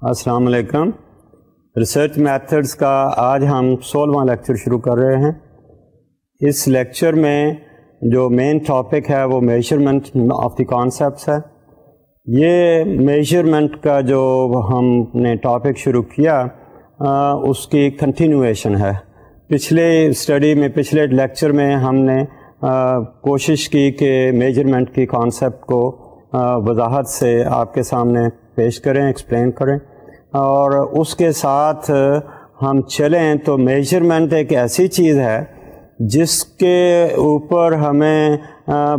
السلام علیکم. Research methods کا آج ہم 16واں لیکچر شروع کر رہے ہیں. اس لیکچر میں جو مین ٹاپک ہے وہ میجرمنٹ آف دی کانسیپٹس ہے. یہ میجرمنٹ کا جو ہم نے ٹاپک شروع کیا اس کی کنٹینویشن ہے. پچھلے اسٹڈی میں پچھلے لیکچر میں ہم نے کوشش کی کہ میجرمنٹ کی کانسیپٹ کو وضاحت سے آپ کے سامنے پیش کریں، ایکسپلین کریں، اور اس کے ساتھ ہم چلیں تو میجرمنٹ ایک ایسی چیز ہے جس کے اوپر ہمیں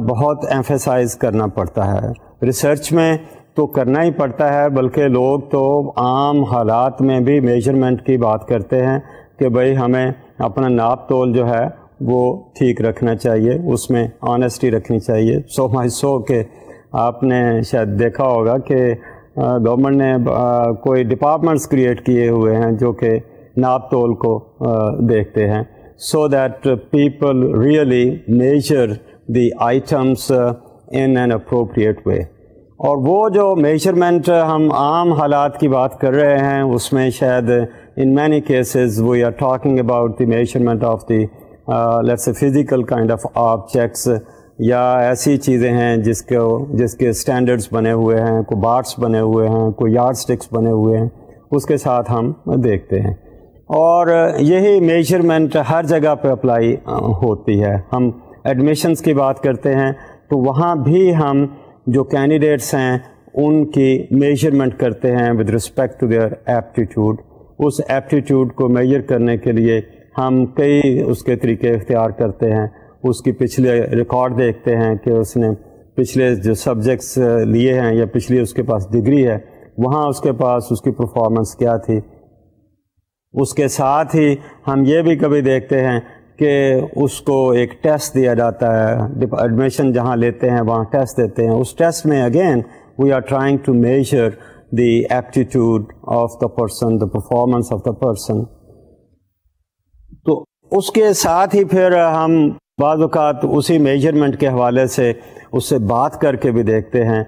بہت ایمفیسائز کرنا پڑتا ہے. ریسرچ میں تو کرنا ہی پڑتا ہے، بلکہ لوگ تو عام حالات میں بھی میجرمنٹ کی بات کرتے ہیں کہ بھئی ہمیں اپنا ناپ تول جو ہے وہ ٹھیک رکھنا چاہیے، اس میں آنیسٹی رکھنی چاہیے. سو کہ آپ نے شاید دیکھا ہوگا کہ گورنمنٹ نے کوئی ڈپارٹمنٹس کریٹ کیے ہوئے ہیں جو کہ ناپ تول کو دیکھتے ہیں، so that people really measure the items in an appropriate way. اور وہ جو میجرمنٹ ہم عام حالات کی بات کر رہے ہیں اس میں شاید in many cases we are talking about the measurement of the let's a physical kind of objects, یا ایسی چیزیں ہیں جس کے اسٹینڈرڈس بنے ہوئے ہیں، کوئی بارس بنے ہوئے ہیں، کوئی یارڈ سٹکس بنے ہوئے ہیں، اس کے ساتھ ہم دیکھتے ہیں. اور یہی میجرمنٹ ہر جگہ پہ اپلائی ہوتی ہے. ہم ایڈمیشنس کی بات کرتے ہیں تو وہاں بھی ہم جو کینڈیڈیٹس ہیں ان کی میجرمنٹ کرتے ہیں with respect to their aptitude. اس ایپٹیٹیوڈ کو میجر کرنے کے لیے ہم کئی اس کے طریقے اختیار کرتے ہیں. اس کی پچھلے ریکارڈ دیکھتے ہیں کہ اس نے پچھلے جو سبجیکٹس لیے ہیں یا پچھلی اس کے پاس ڈگری ہے وہاں اس کے پاس اس کی پرفارمنس کیا تھی. اس کے ساتھ ہی ہم یہ بھی کبھی دیکھتے ہیں کہ اس کو ایک ٹیسٹ دیا جاتا ہے. ایڈمیشن جہاں لیتے ہیں وہاں ٹیسٹ دیتے ہیں. اس ٹیسٹ میں again we are trying to measure the aptitude of the person, the performance of the person. تو اس کے ساتھ ہی پھر ہم بعض اوقات اسی میجرمنٹ کے حوالے سے اس سے بات کر کے بھی دیکھتے ہیں،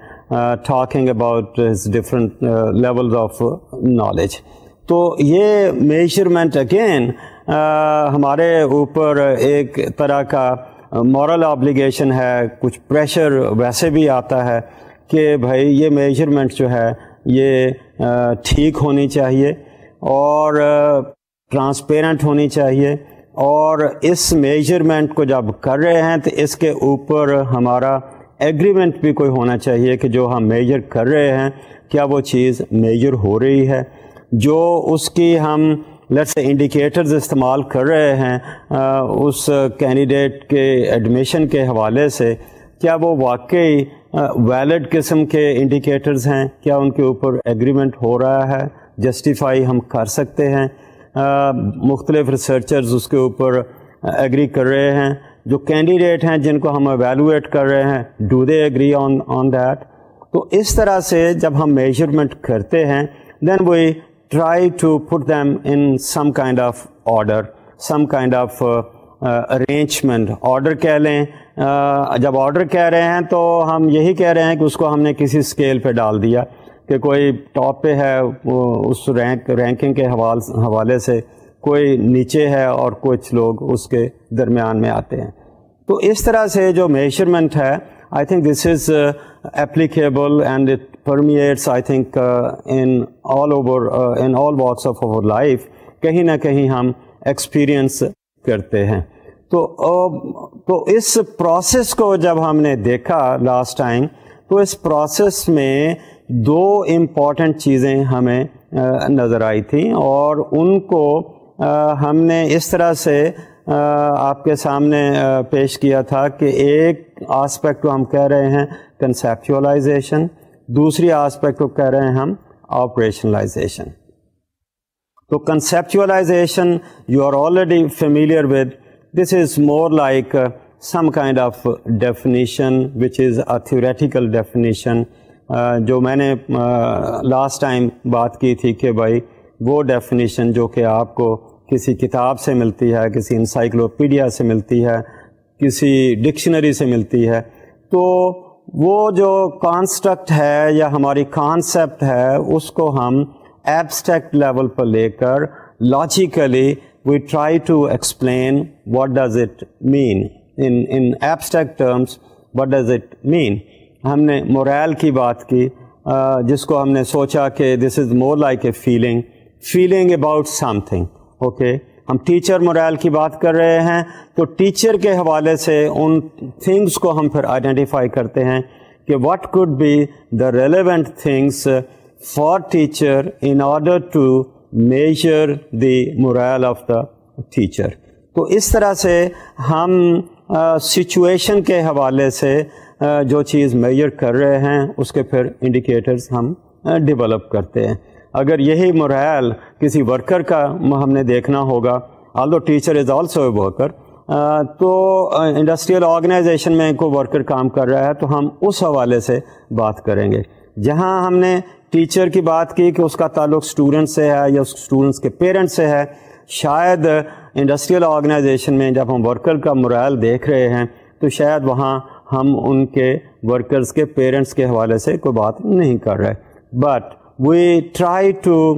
talking about different levels of knowledge. تو یہ میجرمنٹ اگین ہمارے اوپر ایک طرح کا مورل آبلیگیشن ہے. کچھ پریشر ویسے بھی آتا ہے کہ بھائی یہ میجرمنٹ جو ہے یہ ٹھیک ہونی چاہیے اور ٹرانسپیرنٹ ہونی چاہیے، اور اس میجرمنٹ کو جب کر رہے ہیں تو اس کے اوپر ہمارا ایگریمنٹ بھی کوئی ہونا چاہیے کہ جو ہم میجر کر رہے ہیں کیا وہ چیز میجر ہو رہی ہے. جو اس کی ہم لیٹس انڈیکیٹرز استعمال کر رہے ہیں اس کینڈیڈیٹ کے ایڈمیشن کے حوالے سے، کیا وہ واقعی ویلڈ قسم کے انڈیکیٹرز ہیں، کیا ان کے اوپر ایگریمنٹ ہو رہا ہے، جسٹیفائی ہم کر سکتے ہیں. مختلف ریسرچرز اس کے اوپر ایگری کر رہے ہیں. جو کینڈیڈیٹ ہیں جن کو ہم ایویلویٹ کر رہے ہیں do they agree on that. تو اس طرح سے جب ہم میجرمنٹ کرتے ہیں then we try to put them in some kind of order, some kind of arrangement. Order کہہ لیں، جب آرڈر کہہ رہے ہیں تو ہم یہی کہہ رہے ہیں کہ اس کو ہم نے کسی اسکیل پہ ڈال دیا کہ کوئی ٹاپ پہ ہے اس رینکنگ کے حوالے سے، کوئی نیچے ہے اور کچھ لوگ اس کے درمیان میں آتے ہیں. تو اس طرح سے جو میجرمنٹ ہے I think this is applicable and it permits I think in all walks of our life. کہیں نہ کہیں ہم ایکسپیرئنس کرتے ہیں. تو اس پروسیس کو جب ہم نے دیکھا لاسٹ ٹائم تو اس پروسیس میں دو امپورٹنٹ چیزیں ہمیں نظر آئی تھیں، اور ان کو ہم نے اس طرح سے آپ کے سامنے پیش کیا تھا کہ ایک آسپیکٹ کو ہم کہہ رہے ہیں کنسیپچولائزیشن، دوسری آسپیکٹ کو کہہ رہے ہیں ہم آپریشنلائزیشن. تو conceptualization you are already familiar with. This is more like some kind of definition which is a theoretical definition. جو میں نے لاسٹ ٹائم بات کی تھی کہ بھائی وہ ڈیفینیشن جو کہ آپ کو کسی کتاب سے ملتی ہے، کسی انسائکلوپیڈیا سے ملتی ہے، کسی ڈکشنری سے ملتی ہے، تو وہ جو کانسٹرکٹ ہے یا ہماری کانسیپٹ ہے اس کو ہم ایبسٹریکٹ لیول پر لے کر logically we try to explain what does it mean in abstract terms. what does it mean. ہم نے morale کی بات کی جس کو ہم نے سوچا کہ this is more like a feeling about something. okay, ہم ٹیچر morale کی بات کر رہے ہیں تو ٹیچر کے حوالے سے ان تھنگس کو ہم پھر آئیڈینٹیفائی کرتے ہیں کہ what could be the relevant things for teacher in order to measure the morale of the teacher. تو اس طرح سے ہم سچویشن کے حوالے سے جو چیز میجر کر رہے ہیں اس کے پھر انڈیکیٹرز ہم ڈیولپ کرتے ہیں. اگر یہی morale کسی ورکر کا ہم نے دیکھنا ہوگا, although teacher is also a worker, تو انڈسٹریل آرگنائزیشن میں کوئی ورکر کام کر رہا ہے تو ہم اس حوالے سے بات کریں گے. جہاں ہم نے ٹیچر کی بات کی کہ اس کا تعلق اسٹوڈنٹ سے ہے یا اسٹوڈنٹس کے پیرنٹ سے ہے, شاید انڈسٹریل آرگنائزیشن میں جب ہم ورکر کا morale دیکھ رہے ہیں تو شاید وہاں ہم ان کے ورکرز کے پیرنٹس کے حوالے سے کوئی بات نہیں کر رہے. But we try to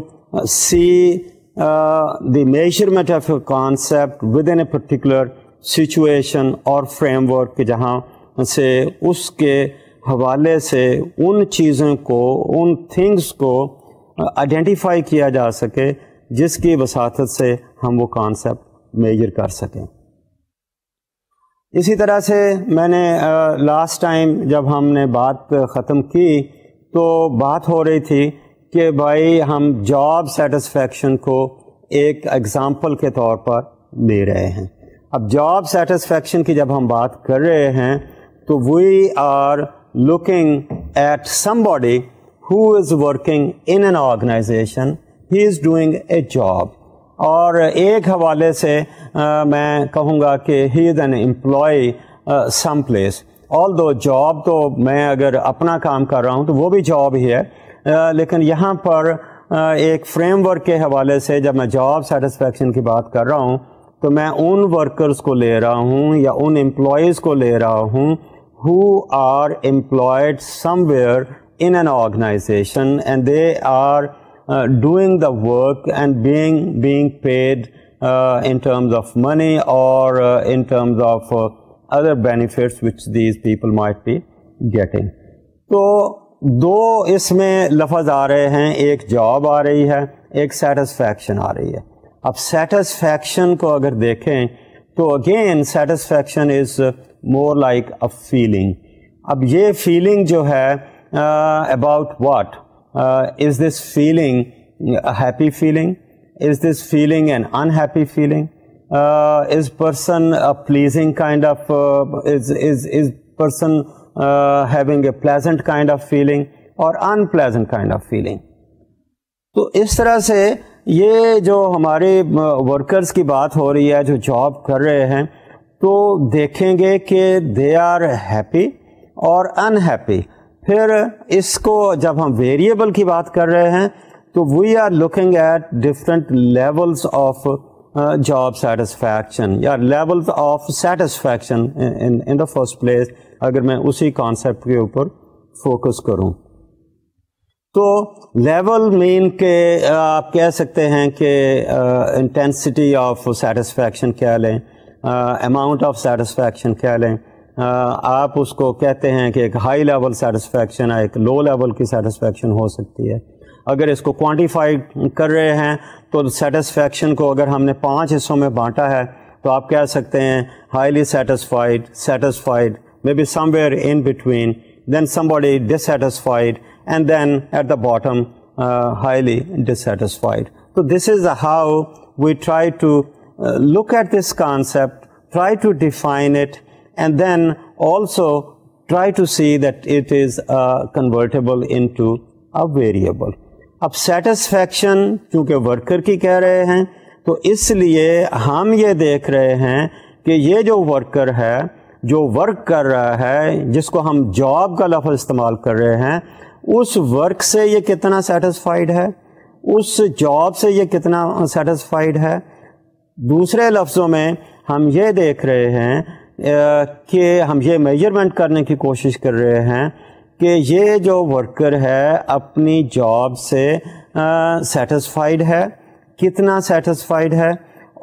see the measurement of a concept with in a particular situation اور فریم ورک, جہاں سے اس کے حوالے سے ان چیزوں کو, ان تھنگس کو آئیڈینٹیفائی کیا جا سکے جس کی وساطت سے ہم وہ کانسیپٹ میجر کر سکیں. اسی طرح سے میں نے لاسٹ ٹائم جب ہم نے بات ختم کی تو بات ہو رہی تھی کہ بھائی ہم جاب سیٹسفیکشن کو ایک ایگزامپل کے طور پر لے رہے ہیں. اب جاب سیٹسفیکشن کی جب ہم بات کر رہے ہیں تو we are looking at somebody who is working in an organization, he is doing a job. اور ایک حوالے سے میں کہوں گا کہ he is an employee some place. although job تو میں اگر اپنا کام کر رہا ہوں تو وہ بھی جاب ہی ہے, لیکن یہاں پر ایک فریم ورک کے حوالے سے جب میں جاب سیٹسفیکشن کی بات کر رہا ہوں تو میں ان ورکرز کو لے رہا ہوں یا ان امپلائیز کو لے رہا ہوں who are employed somewhere in an organization and they are doing the work and being paid in terms of money or in terms of other benefits which these people might be getting. تو دو اس میں لفظ آ رہے ہیں, ایک job آ رہی ہے, ایک satisfaction آ رہی ہے. اب سیٹسفیکشن کو اگر دیکھیں تو again satisfaction is more like a feeling. اب یہ feeling جو ہے about what? Is this feeling a happy feeling? Is this feeling an unhappy feeling? Is person a pleasing kind of, is person having a pleasant kind of feeling or unpleasant kind of feeling? تو اس طرح سے یہ جو ہمارے workers کی بات ہو رہی ہے جو جاب کر رہے ہیں تو دیکھیں گے کہ دے آر ہیپی اور انہیپی. پھر اس کو جب ہم ویریبل کی بات کر رہے ہیں تو we are looking at different levels of job satisfaction یا levels of satisfaction in the first place, اگر میں اسی کانسیپٹ کے اوپر فوکس کروں. تو لیول مین کہ آپ کہہ سکتے ہیں کہ انٹینسٹی آف سیٹسفیکشن کیا لیں, اماؤنٹ آف سیٹسفیکشن کیا لیں. آپ اس کو کہتے ہیں کہ ایک ہائی لیول سیٹسفیکشن ہے, ایک لو لیول کی سیٹسفیکشن ہو سکتی ہے. اگر اس کو کوانٹیفائی کر رہے ہیں تو سیٹسفیکشن کو اگر ہم نے 5 حصوں میں بانٹا ہے تو آپ کہہ سکتے ہیں highly satisfied may be somewhere in between, then somebody dissatisfied, and then at the bottom highly dissatisfied. So this is how we try to look at this concept, try to define it, and then also try to see that it is convertible into a variable. اب satisfaction چونکہ worker کی کہہ رہے ہیں تو اس لیے ہم یہ دیکھ رہے ہیں کہ یہ جو ورکر ہے جو ورک کر رہا ہے جس کو ہم جاب کا لفظ استعمال کر رہے ہیں, اس ورک سے یہ کتنا سیٹسفائیڈ ہے, اس جاب سے یہ کتنا سیٹسفائیڈ ہے. دوسرے لفظوں میں ہم یہ دیکھ رہے ہیں کہ ہم یہ میجرمنٹ کرنے کی کوشش کر رہے ہیں کہ یہ جو ورکر ہے اپنی جاب سے سیٹسفائیڈ ہے, کتنا سیٹسفائیڈ ہے,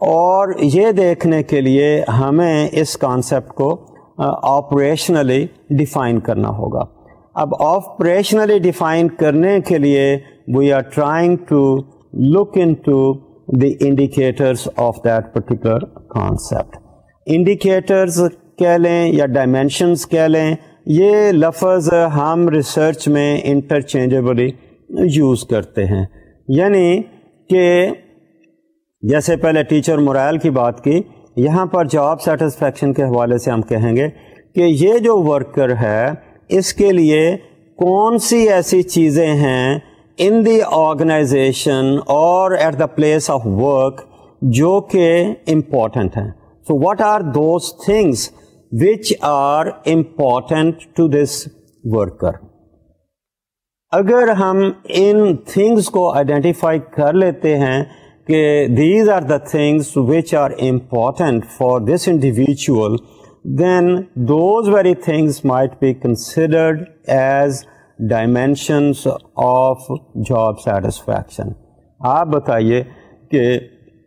اور یہ دیکھنے کے لیے ہمیں اس کانسیپٹ کو آپریشنلی ڈیفائن کرنا ہوگا. اب آپریشنلی ڈیفائن کرنے کے لیے we are trying to look into the indicators of that particular concept. Indicators کہہ لیں یا ڈائمینشنز کہہ لیں, یہ لفظ ہم ریسرچ میں انٹرچینجبلی یوز کرتے ہیں. یعنی کہ جیسے پہلے ٹیچر مورائل کی بات کی, یہاں پر جاب سیٹسفیکشن کے حوالے سے ہم کہیں گے کہ یہ جو ورکر ہے اس کے لیے کون سی ایسی چیزیں ہیں ان دی آرگنائزیشن اور at the place of work جو کہ امپورٹنٹ ہیں. So what are those things which are important to this worker. اگر ہم ان تھنگس کو آئیڈینٹیفائی کر لیتے ہیں کہ these are the things which are important for this individual, then those very things might be considered as dimensions of job satisfaction. آپ بتائیے کہ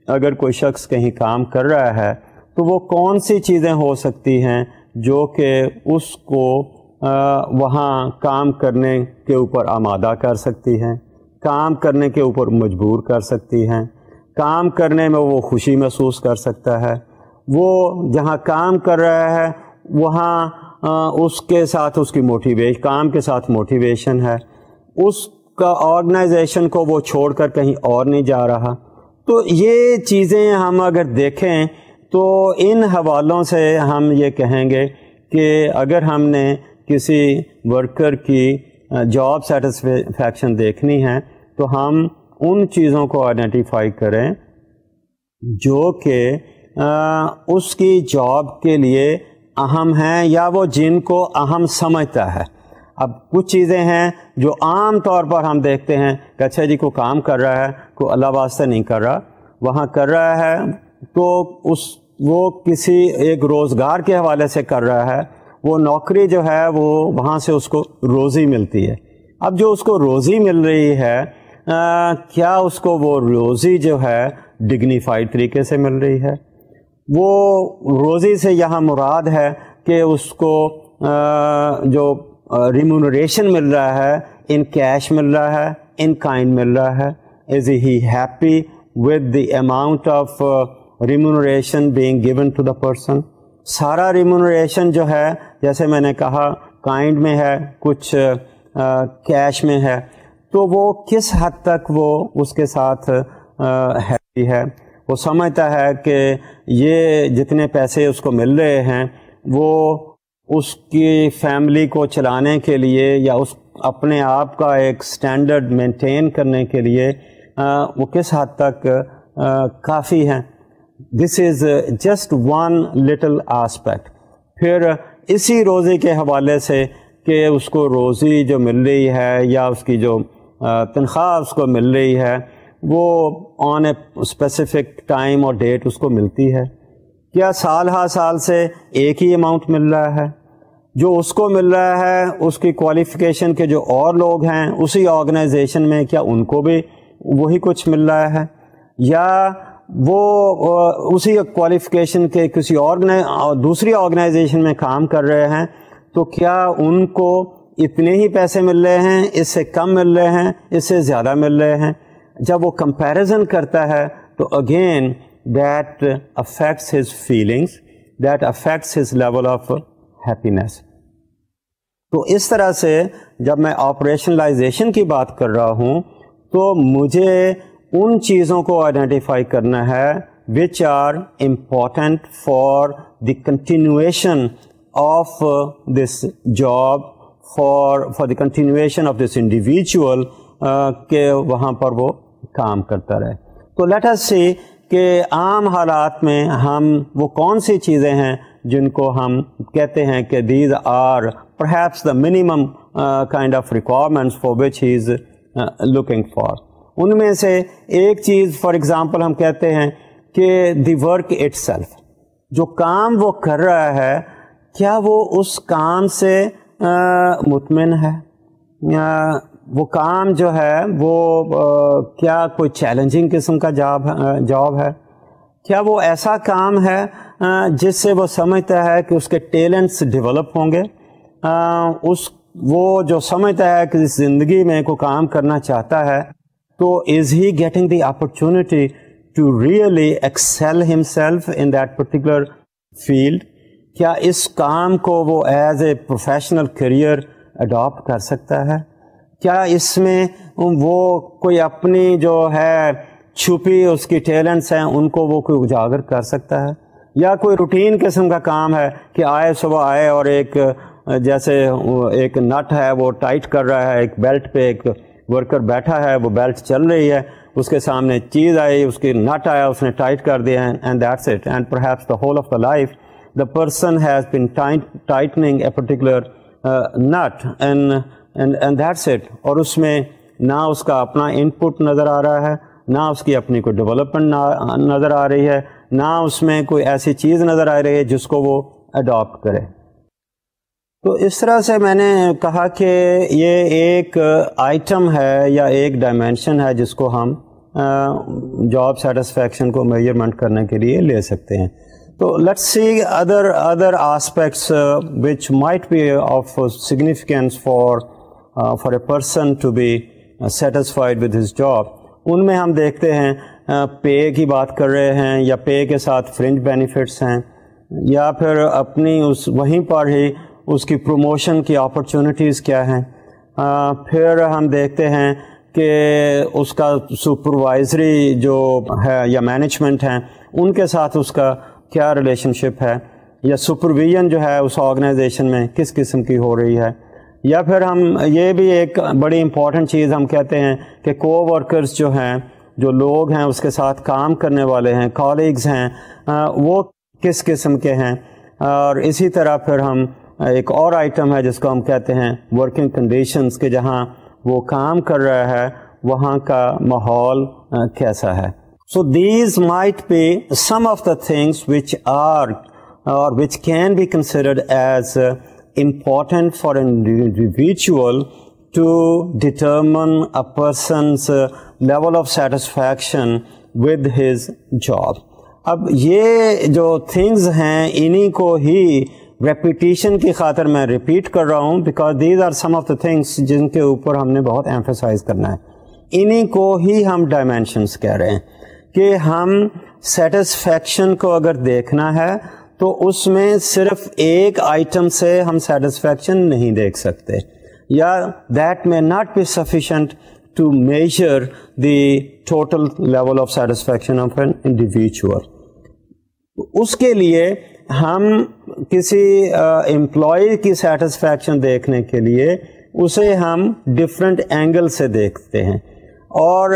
اگر کوئی شخص کہیں کام کر رہا ہے تو وہ کون سی چیزیں ہو سکتی ہیں جو کہ اس کو وہاں کام کرنے کے اوپر آمادہ کر سکتی ہیں, کام کرنے کے اوپر مجبور کر سکتی ہیں, کام کرنے میں وہ خوشی محسوس کر سکتا ہے, وہ جہاں کام کر رہا ہے وہاں اس کے ساتھ اس کی موٹیویشن, کام کے ساتھ موٹیویشن ہے, اس کا آرگنائزیشن کو وہ چھوڑ کر کہیں اور نہیں جا رہا. تو یہ چیزیں ہم اگر دیکھیں تو ان حوالوں سے ہم یہ کہیں گے کہ اگر ہم نے کسی ورکر کی جاب سیٹسفیکشن دیکھنی ہے تو ہم ان چیزوں کو آئیڈینٹیفائی کریں جو کہ اس کی جاب کے لیے اہم ہیں یا وہ جن کو اہم سمجھتا ہے. اب کچھ چیزیں ہیں جو عام طور پر ہم دیکھتے ہیں کہ اچھا جی کو کام کر رہا ہے, کو اللہ واسطہ نہیں کر رہا, وہاں کر رہا ہے تو وہ کسی ایک روزگار کے حوالے سے کر رہا ہے, وہ نوکری جو ہے وہ وہاں سے اس کو روزی ملتی ہے. اب جو اس کو روزی مل رہی ہے کیا اس کو وہ روزی جو ہے ڈگنیفائڈ طریقے سے مل رہی ہے؟ وہ روزی سے یہاں مراد ہے کہ اس کو جو ریمونریشن مل رہا ہے ان کیش مل رہا ہے, ان کائنڈ مل رہا ہے. Is he happy with the amount of remuneration being given to the person? سارا ریمونریشن جو ہے جیسے میں نے کہا کائنڈ میں ہے, کچھ کیش میں ہے, تو وہ کس حد تک وہ اس کے ساتھ ہیپی ہے؟ وہ سمجھتا ہے کہ یہ جتنے پیسے اس کو مل رہے ہیں وہ اس کی فیملی کو چلانے کے لیے یا اس اپنے آپ کا ایک سٹینڈرڈ مینٹین کرنے کے لیے وہ کس حد تک کافی ہیں. This is just one little aspect. پھر اسی روزی کے حوالے سے کہ اس کو روزی جو مل رہی ہے یا اس کی جو تنخواہ اس کو مل رہی ہے وہ آن اے اسپیسیفک ٹائم اور ڈیٹ اس کو ملتی ہے. کیا سال ہر سال سے ایک ہی اماؤنٹ مل رہا ہے؟ جو اس کو مل رہا ہے اس کی کوالیفیکیشن کے جو اور لوگ ہیں اسی آرگنائزیشن میں کیا ان کو بھی وہی کچھ مل رہا ہے؟ یا وہ اسی کوالیفیکیشن کے کسی دوسری آرگنائزیشن میں کام کر رہے ہیں تو کیا ان کو اتنے ہی پیسے مل رہے ہیں, اس سے کم مل رہے ہیں, اس سے زیادہ مل رہے ہیں؟ جب وہ کمپیریزن کرتا ہے تو again that affects his feelings, that affects his level of happiness. تو اس طرح سے جب میں آپریشنلائزیشن کی بات کر رہا ہوں تو مجھے ان چیزوں کو آئیڈینٹیفائی کرنا ہے which are important for the continuation of this job, for the continuation of this individual کہ وہاں پر وہ کام کرتا رہے. تو لیٹ اس سی کہ عام حالات میں ہم وہ کون سی چیزیں ہیں جن کو ہم کہتے ہیں کہ these are perhaps the minimum kind of requirements for which he is looking for. ان میں سے ایک چیز فار ایگزامپل ہم کہتے ہیں کہ دی ورک اٹ سیلف, جو کام وہ کر رہا ہے کیا وہ اس کام سے مطمئن ہے, وہ کام جو ہے وہ کیا کوئی چیلنجنگ قسم کا جاب ہے, کیا وہ ایسا کام ہے جس سے وہ سمجھتا ہے کہ اس کے ٹیلنٹس ڈیولپ ہوں گے, وہ جو سمجھتا ہے کہ اس زندگی میں کوئی کام کرنا چاہتا ہے تو is he getting the opportunity to really excel himself in that particular field, کیا اس کام کو وہ as a professional career adopt کر سکتا ہے, کیا اس میں وہ کوئی اپنی جو ہے چھپی اس کی ٹیلنٹس ہیں ان کو وہ کوئی اجاگر کر سکتا ہے, یا کوئی روٹین قسم کا کام ہے کہ صبح آئے اور ایک جیسے ایک نٹ ہے وہ ٹائٹ کر رہا ہے, ایک بیلٹ پہ ایک ورکر بیٹھا ہے, وہ بیلٹ چل رہی ہے, اس کے سامنے چیز آئی, اس کی نٹ آیا, اس نے ٹائٹ کر دیا, and that's it, and perhaps the whole of the life the person has been tightening a particular nut and that's it, اور اس میں نہ اس کا اپنا انپٹ نظر آ رہا ہے, نہ اس کی اپنی کوئی ڈیولپمنٹ نظر آ رہی ہے, نہ اس میں کوئی ایسی چیز نظر آ رہی ہے جس کو وہ اڈاپٹ کرے. تو اس طرح سے میں نے کہا کہ یہ ایک آئٹم ہے یا ایک ڈائمینشن ہے جس کو ہم جاب سیٹسفیکشن کو میجرمنٹ کرنے کے لیے لے سکتے ہیں. So let's see other aspects which might be of significance for a person to be satisfied with his job. ان میں ہم دیکھتے ہیں پے کی بات کر رہے ہیں, یا پے کے ساتھ فرنج بینیفٹس ہیں, یا پھر اپنی وہیں پر ہی اس کی پروموشن کی اپرچونٹیز کیا ہیں. پھر ہم دیکھتے ہیں کہ اس کا سپروائزری جو ہے یا مینجمنٹ ہیں ان کے ساتھ اس کا کیا ریلیشن شپ ہے, یا سپرویژن جو ہے اس آرگنائزیشن میں کس قسم کی ہو رہی ہے. یا پھر ہم یہ بھی ایک بڑی امپورٹنٹ چیز ہم کہتے ہیں کہ کو ورکرز جو ہیں, جو لوگ ہیں اس کے ساتھ کام کرنے والے ہیں, کالیگز ہیں, وہ کس قسم کے ہیں. اور اسی طرح پھر ہم ایک اور آئٹم ہے جس کو ہم کہتے ہیں ورکنگ کنڈیشنز, کہ جہاں وہ کام کر رہا ہے وہاں کا ماحول کیسا ہے. So these might be some of the things which are or which can be considered as important for an individual to determine a person's level of satisfaction with his job. اب یہ جو things ہیں انہی کو ہی repetition کی خاطر میں repeat کر رہا ہوں, because these are some of the things جن کے اوپر ہم نے بہت ایمفیسائز کرنا ہے. انہی کو ہی ہم ڈائمینشنس کہہ رہے ہیں کہ ہم سیٹسفیکشن کو اگر دیکھنا ہے تو اس میں صرف ایک آئٹم سے ہم سیٹسفیکشن نہیں دیکھ سکتے, یا that may not be sufficient to measure the total level of satisfaction of an individual. اس کے لیے ہم کسی امپلائی کی سیٹسفیکشن دیکھنے کے لیے اسے ہم ڈفرینٹ اینگل سے دیکھتے ہیں, اور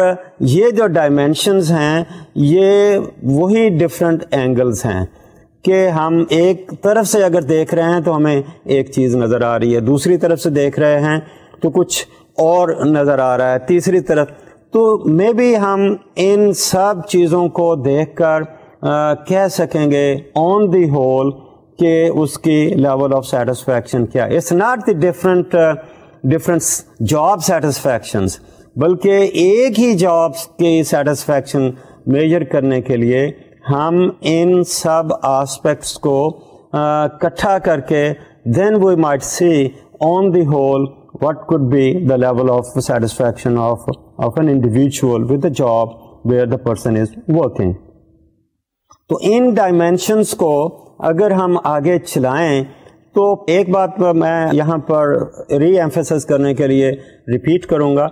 یہ جو ڈائمینشنز ہیں یہ وہی ڈفرینٹ اینگلز ہیں کہ ہم ایک طرف سے اگر دیکھ رہے ہیں تو ہمیں ایک چیز نظر آ رہی ہے, دوسری طرف سے دیکھ رہے ہیں تو کچھ اور نظر آ رہا ہے, تیسری طرف. تو میں بھی ہم ان سب چیزوں کو دیکھ کر کہہ سکیں گے آن دی ہول کہ اس کی لیول آف سیٹسفیکشن کیا. It's not the different job satisfactions, بلکہ ایک ہی جاب کی سیٹسفیکشن میجر کرنے کے لیے ہم ان سب آسپیکٹس کو اکٹھا کر کے then we might see on the whole what could be the level of satisfaction of an individual with the job where the person is working. تو ان ڈائمینشنس کو اگر ہم آگے چلائیں تو ایک بات میں یہاں پر ری ایمفیسس کرنے کے لیے ریپیٹ کروں گا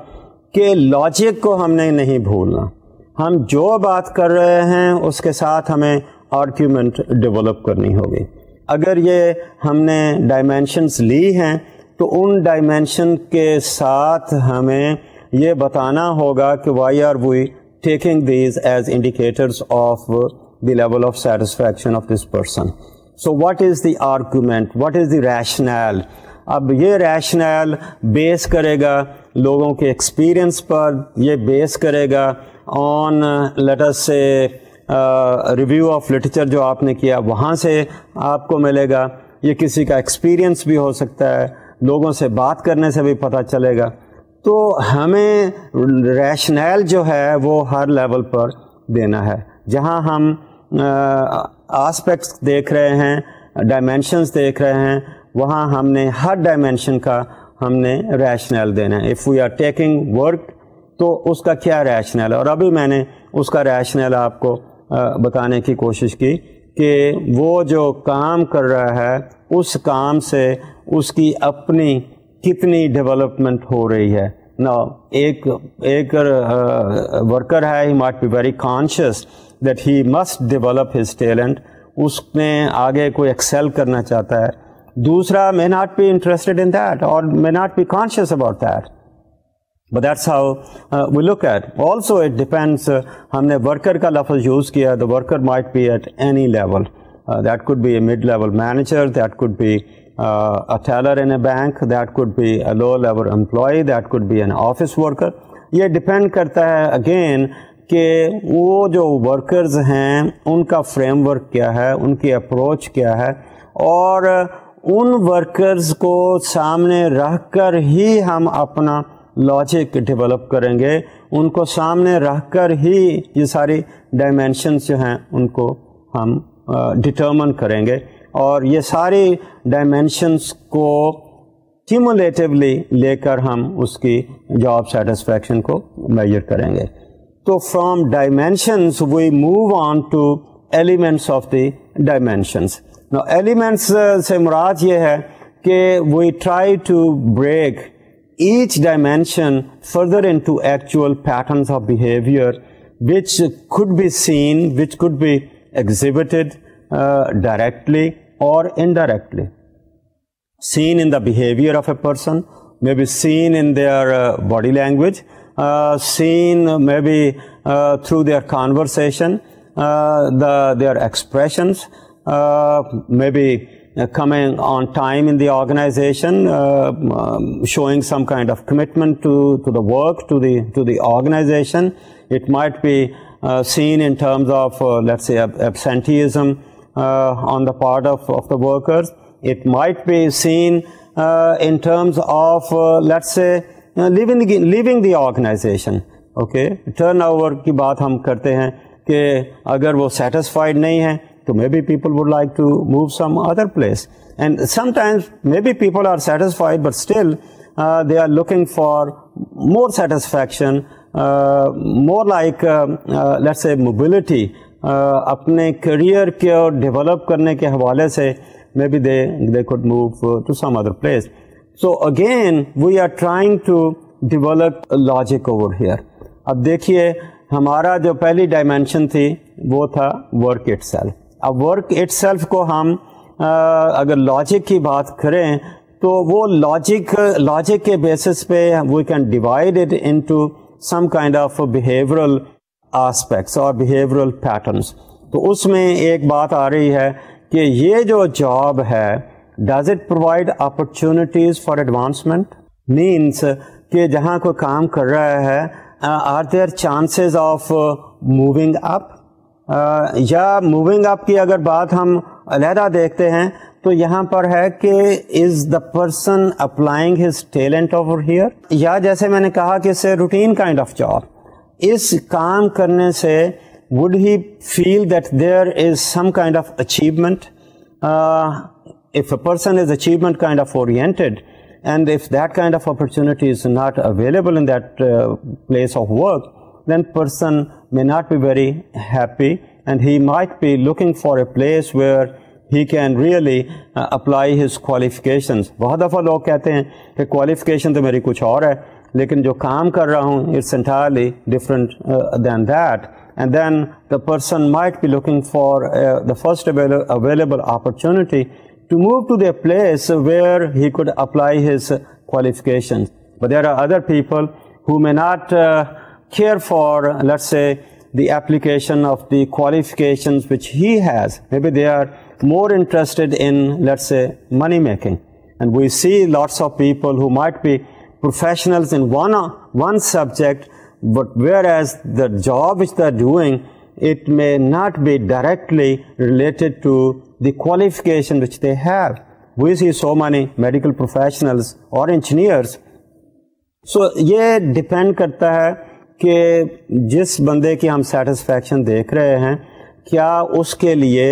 کہ لاجک کو ہم نے نہیں بھولنا. ہم جو بات کر رہے ہیں اس کے ساتھ ہمیں آرگیومنٹ ڈیولپ کرنی ہوگی. اگر یہ ہم نے ڈائمینشنس لی ہیں تو ان ڈائمینشن کے ساتھ ہمیں یہ بتانا ہوگا کہ why are we taking these as indicators of the level of satisfaction of this person. So what is the argument, what is the rationale. اب یہ ریشنل بیس کرے گا لوگوں کے ایکسپیرئنس پر, یہ بیس کرے گا آن لیٹ اس سے ریویو آف لٹریچر جو آپ نے کیا وہاں سے آپ کو ملے گا, یہ کسی کا ایکسپیرئنس بھی ہو سکتا ہے, لوگوں سے بات کرنے سے بھی پتہ چلے گا. تو ہمیں ریشنل جو ہے وہ ہر لیول پر دینا ہے. جہاں ہم آسپیکٹس دیکھ رہے ہیں, ڈائمینشنس دیکھ رہے ہیں, وہاں ہم نے ہر ڈائمینشن کا ہم نے ریشنل دینا ہے. If we are taking work تو اس کا کیا ریشنل ہے, اور ابھی میں نے اس کا ریشنل آپ کو بتانے کی کوشش کی کہ وہ جو کام کر رہا ہے اس کام سے اس کی اپنی کتنی ڈیولپمنٹ ہو رہی ہے. نا ایک ورکر ہے, he might be very conscious that he must develop his talent, اس میں آگے کوئی ایکسیل کرنا چاہتا ہے. دوسرا may not be interested in that or may not be conscious about that. But that's how we look at. Also it depends, ہم نے worker کا لفظ یوز کیا. The worker might be at any level. That could be a mid-level manager, that could be a teller in a bank, that could be a low-level employee, that could be an office worker. یہ depend کرتا ہے again کہ وہ جو workers ہیں ان کا frame work کیا ہے, ان کی اپروچ کیا ہے, اور ان ورکرز کو سامنے رکھ کر ہی ہم اپنا لاجک ڈیولپ کریں گے. ان کو سامنے رکھ کر ہی یہ ساری ڈائمینشنز جو ہیں ان کو ہم ڈٹرمن کریں گے, اور یہ ساری ڈائمینشنز کو کیمولیٹیولی لے کر ہم اس کی جاب سیٹسفیکشن کو میجر کریں گے. تو from dimensions we move on to elements of the dimensions. Elements سے مراد یہ ہے کہ we try to break each dimension further into actual patterns of behaviour which could be seen, which could be exhibited directly or indirectly. Seen in the behavior of a person, maybe seen in their body language, seen maybe through their conversation, their expressions, maybe coming on time in the organization, showing some kind of commitment to the work, to the organization. It might be seen in terms of, let's say, absenteeism on the part of the workers. It might be seen in terms of, let's say, leaving the organization. Okay, turnover کی بات ہم کرتے ہیں کہ اگر وہ satisfied نہیں ہیں تو maybe people would like to move some other place. And sometimes maybe people are satisfied, but still they are looking for more satisfaction, more like let's say mobility. اپنے کیریئر کو ڈیولپ کرنے کے حوالے سے maybe they could move to some other place. So again we are trying to develop a logic over here. اب دیکھیے ہمارا جو پہلی ڈائمینشن تھی وہ تھا ورک اٹ سیلف. اب ورک اٹ سیلف کو ہم اگر لاجک کی بات کریں تو وہ لاجک کے بیسس پہ we can divide it into some kind of behavioural aspects اور بیہیورل پیٹرنس. تو اس میں ایک بات آ رہی ہے کہ یہ جو جاب ہے does it provide opportunities for advancement. Means کہ جہاں کوئی کام کر رہا ہے are there chances of moving up, یا موونگ اپ کی اگر بات ہم علیحدہ دیکھتے ہیں تو یہاں پر ہے کہ is the person applying his talent over here, یا جیسے میں نے کہا کہ اس سے روٹین کائنڈ آف جاب, اس کام کرنے سے would he feel that there is some kind of achievement? If a person is achievement kind of oriented, and if that kind of opportunity is not available in that place of work, then person may not be very happy, and he might be looking for a place where he can really apply his qualifications. بہت دفعہ لوگ کہتے ہیں کہ qualification تو میری کچھ اور ہے لیکن جو کام کر رہا ہوں it's entirely different than that. And then the person might be looking for the first available opportunity to move to the place where he could apply his qualifications. But there are other people who may not care for, let's say, the application of the qualifications which he has. Maybe they are more interested in, let's say, money making. And we see lots of people who might be professionals in one subject, but whereas the job which they are doing, it may not be directly related to the qualification which they have. We see so many medical professionals or engineers سو یہ depend کرتا ہے کہ جس بندے کی ہم satisfaction دیکھ رہے ہیں کیا اس کے لیے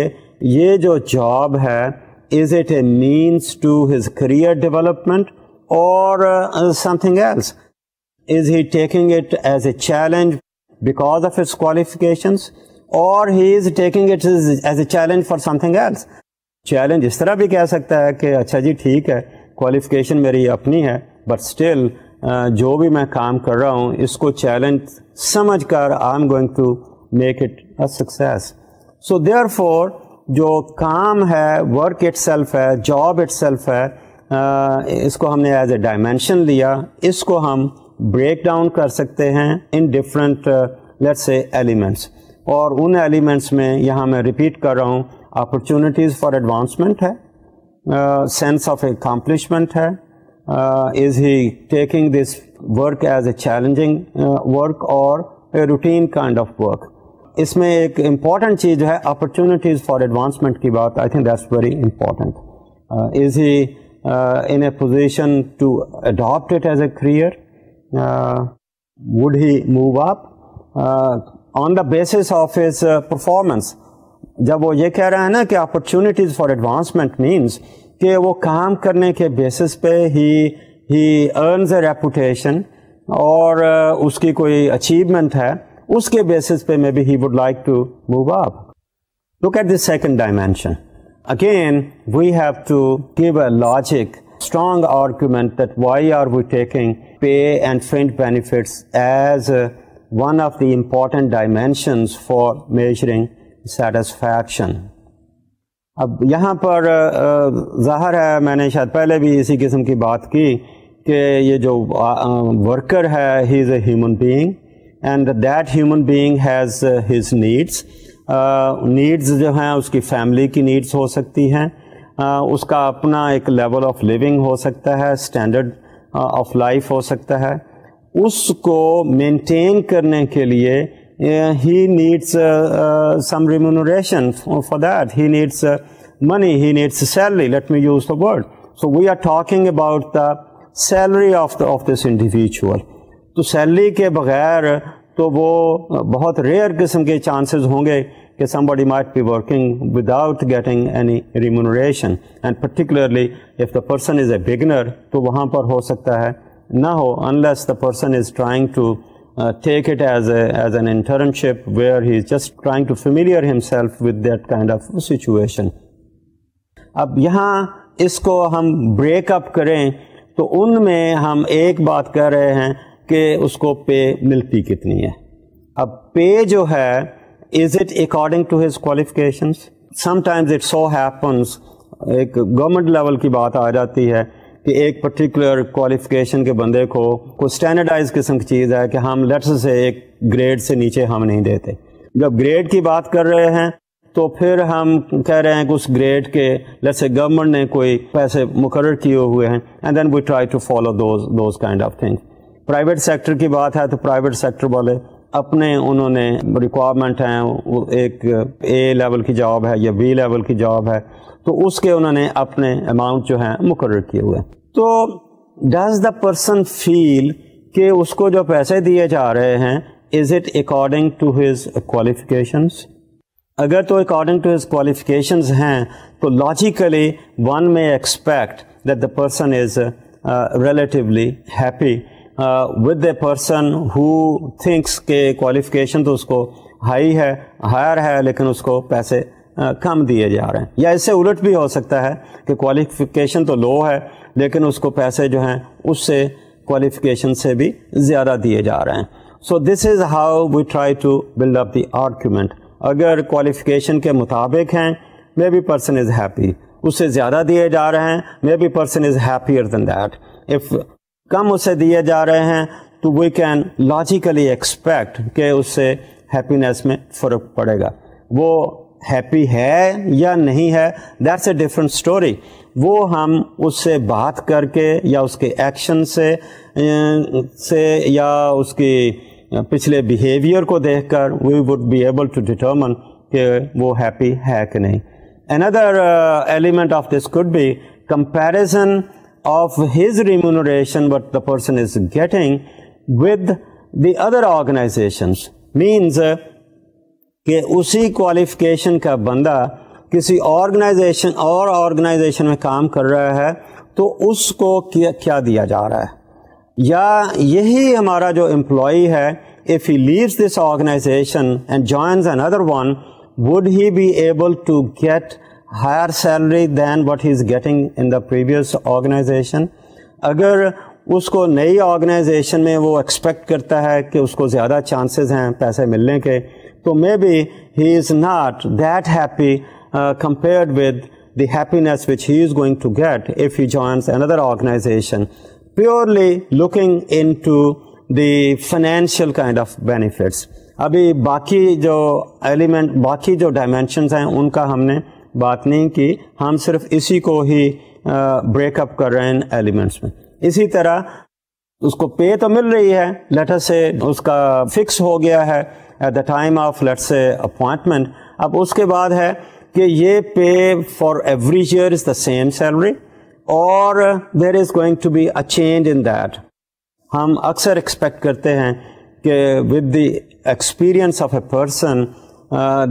یہ جو جاب ہے is it a means to his career development اور something else. Is he taking it as a challenge because of his qualifications or he is taking it as a challenge for something else? Challenge اس طرح بھی کہہ سکتا ہے کہ اچھا جی ٹھیک ہے qualification میری اپنی ہے but still جو بھی میں کام کر رہا ہوں اس کو چیلنج سمجھ کر I'm going to make it a success. So therefore جو کام ہے ورک itself ہے جاب itself ہے اس کو ہم نے ایز اے ڈائمینشن لیا. اس کو ہم بریک ڈاؤن کر سکتے ہیں ان ڈفرینٹ لیٹس سے ایلیمنٹس, اور ان ایلیمنٹس میں یہاں میں ریپیٹ کر رہا ہوں اپرچونیٹیز فار ایڈوانسمنٹ ہے, سینس آف اکمپلشمنٹ ہے, is he taking this work as a challenging work اور a routine kind of work. اس میں ایک امپورٹنٹ چیز جو ہے اپرچونیٹیز فار ایڈوانسمنٹ کی بات, I think that's very important. Is he in a position to adopt it as a career? Would he move up on the basis of his performance? جب وہ یہ کہہ رہا ہے نا کہ opportunities for advancement means کہ وہ کام کرنے کے بیسس پہ he earns a reputation اور اس کی کوئی achievement ہے, اس کے بیسس پہ maybe he would like to move up. Look at the second dimension. Again, we have to give a logic, strong argument that why are we taking pay and fringe benefits as one of the important dimensions for measuring satisfaction. اب یہاں پر ظاہر ہے میں نے شاید پہلے بھی اسی قسم کی بات کی کہ یہ جو ورکر ہے he is a human being and that human being has his needs. Needs جو ہیں اس کی فیملی کی نیڈز ہو سکتی ہیں, اس کا اپنا ایک لیول آف لیونگ ہو سکتا ہے, اسٹینڈرڈ آف لائف ہو سکتا ہے. اس کو مینٹین کرنے کے لیے he needs some remuneration for that, he needs money, he needs salary, let me use the word. So we are talking about the salary of this individual. تو salary کے بغیر تو وہ بہت ریئر قسم کے چانسز ہوں گے کہ somebody might be working without getting any remuneration, and particularly if the person is a beginner تو وہاں پر ہو سکتا ہے نہ ہو unless the person is trying to take it as an internship where he is just trying to familiar himself with that kind of situation. اب یہاں اس کو ہم break up کریں تو ان میں ہم ایک بات کہہ رہے ہیں کہ اس کو پے ملتی کتنی ہے. اب پے جو ہے is it according to his qualifications? sometimes it so happens ایک گورنمنٹ لیول کی بات آ جاتی ہے کہ ایک پرٹیکولر کوالیفیکیشن کے بندے کو کوئی اسٹینڈرڈائز قسم کی چیز ہے کہ ہم لیٹر سے ایک گریڈ سے نیچے ہم نہیں دیتے. جب گریڈ کی بات کر رہے ہیں تو پھر ہم کہہ رہے ہیں کہ اس گریڈ کے لیٹس سے گورنمنٹ نے کوئی پیسے مقرر کیے ہوئے ہیں and then we try to follow those kind of thing. Private sector کی بات ہے تو پرائیویٹ سیکٹر والے اپنے انہوں نے ریکوائرمنٹ ہیں, ایک اے لیول کی جاب ہے یا بی لیول کی جاب ہے تو اس کے انہوں نے اپنے اماؤنٹ جو ہیں مقرر کیے ہوئے. تو ڈز دا پرسن فیل کہ اس کو جو پیسے دیے جا رہے ہیں is it according to his qualifications? اگر تو اکارڈنگ ٹو ہز کوالیفیکیشنز ہیں تو logically one may expect that the person is relatively happy with a person who thinks کہ کوالیفیکیشن تو اس کو ہائی ہے, ہائر ہے, لیکن اس کو پیسے کم دیے جا رہے ہیں. یا اس سے الٹ بھی ہو سکتا ہے کہ کوالیفیکیشن تو لو ہے لیکن اس کو پیسے جو ہیں اس سے کوالیفیکیشن سے بھی زیادہ دیے جا رہے ہیں. So this is how we try to build up the argument. اگر کوالیفیکیشن کے مطابق ہیں maybe person is happy, اس سے زیادہ دیے جا رہے ہیں maybe person is happier than that. If کم اسے دیے جا رہے ہیں تو وی کین لاجیکلی ایکسپیکٹ کہ اس سے ہیپینیس میں فرق پڑے گا. وہ ہیپی ہے یا نہیں ہے دیٹس اے ڈفرنٹ اسٹوری. وہ ہم اس سے بات کر کے یا اس کے ایکشن سے یا اس کی پچھلے بیہیویئر کو دیکھ کر we would be able to determine کہ وہ ہیپی ہے کہ نہیں. Another element of this could be comparison of his remuneration what the person is getting with the other organizations. Means کہ اسی qualification کا بندہ کسی آرگنائزیشن میں کام کر رہا ہے تو اس کو کیا دیا جا رہا ہے. یا یہی ہمارا جو امپلائی ہے, if he leaves this organization and joins another one, would he be able to get higher salary than what he is getting in the previous organization? اگر اس کو نئی آرگنائزیشن میں وہ ایکسپیکٹ کرتا ہے کہ اس کو زیادہ چانسز ہیں پیسے ملنے کے, تو maybe he is not that happy compared with the happiness which he is going to get if he joins another organization, purely looking into the financial kind of benefits. ابھی باقی جو element, باقی جو dimensions ہیں ان کا ہم نے بات نہیں کی, ہم صرف اسی کو ہی بریک اپ کر رہے ہیں ایلیمنٹس میں. اسی طرح اس کو پے تو مل رہی ہے, لیٹ اس سے اس کا فکس ہو گیا ہے ایٹ دا ٹائم آف لیٹ سے اپوائنٹمنٹ. اب اس کے بعد ہے کہ یہ pay for every year is the same salary اور there is going to be a change in that. ہم اکثر ایکسپیکٹ کرتے ہیں کہ with the experience of a person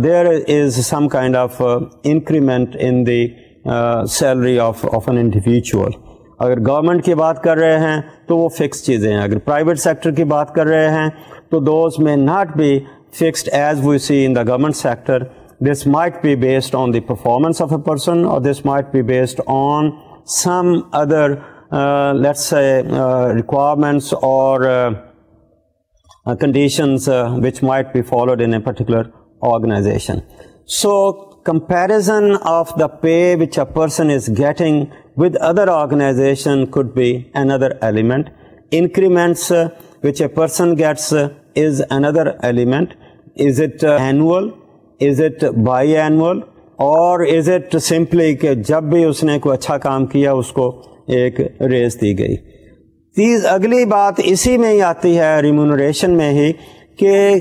there is some kind of increment in the salary of an individual. اگر government کی بات کر رہے ہیں تو وہ فکس چیزیں ہیں, اگر پرائیویٹ سیکٹر کی بات کر رہے ہیں تو those may not be fixed as we see in the government sector. This might be based on the performance of a person, or this might be based on some other, let's say, requirements or conditions which might be followed in a particular organization. So, comparison of the pay which a person is getting with other organization could be another element. Increments which a person gets is another element. Is it annual? Is it biannual or is it simply کہ جب بھی اس نے کوئی اچھا کام کیا اس کو ایک raise the گئی. اگلی بات اسی میں ہی آتی ہے ریمونریشن میں ہی کہ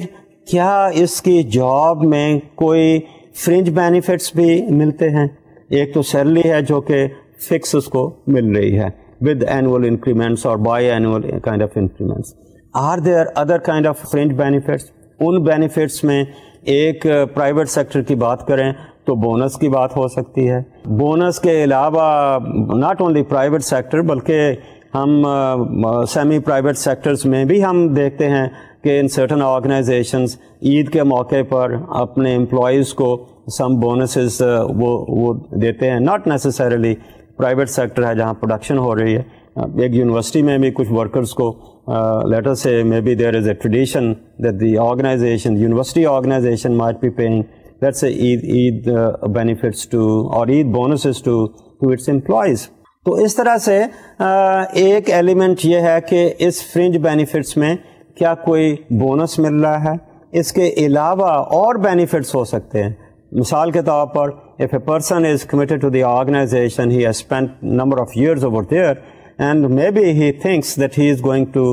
کیا اس کی جاب میں کوئی فرنج بینیفٹس بھی ملتے ہیں. ایک تو سیلری ہے جو کہ فکس اس کو مل رہی ہے with annual increments or biannual kind of increments. Are there other kind of fringe benefits? In benefits میں ایک پرائیویٹ سیکٹر کی بات کریں تو بونس کی بات ہو سکتی ہے. بونس کے علاوہ ناٹ اونلی پرائیویٹ سیکٹر بلکہ ہم سیمی پرائیویٹ سیکٹرز میں بھی ہم دیکھتے ہیں کہ ان سرٹن آرگنائزیشنز عید کے موقع پر اپنے امپلائیز کو سم بونسز وہ دیتے ہیں. ناٹ نیسسریلی پرائیویٹ سیکٹر ہے جہاں پروڈکشن ہو رہی ہے. ایک یونیورسٹی میں بھی کچھ ورکرز کو let us say maybe there is a tradition that the organization, university organization might be paying, let's say Eid benefits to or Eid bonuses to its employees. تو اس طرح سے ایک ایلیمنٹ یہ ہے کہ اس فرنج بینیفٹس میں کیا کوئی بونس مل رہا ہے. اس کے علاوہ اور بینیفٹس ہو سکتے ہیں. مثال کے طور پر if a person is committed to the organization, he has spent number of years over there, and maybe he thinks that he is going to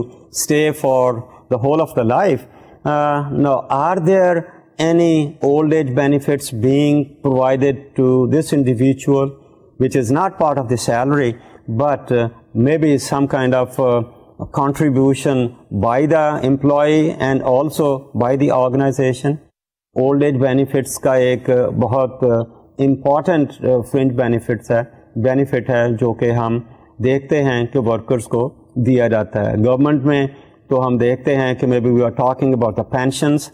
stay for the whole of the life. Now, are there any old age benefits being provided to this individual which is not part of the salary, but maybe some kind of contribution by the employee and also by the organization? Old age benefits کا ایک بہت important fringe benefit ہے جو کہ ہم دیکھتے ہیں کہ ورکرز کو دیا جاتا ہے. گورنمنٹ میں تو ہم دیکھتے ہیں کہ maybe we are talking about the pensions,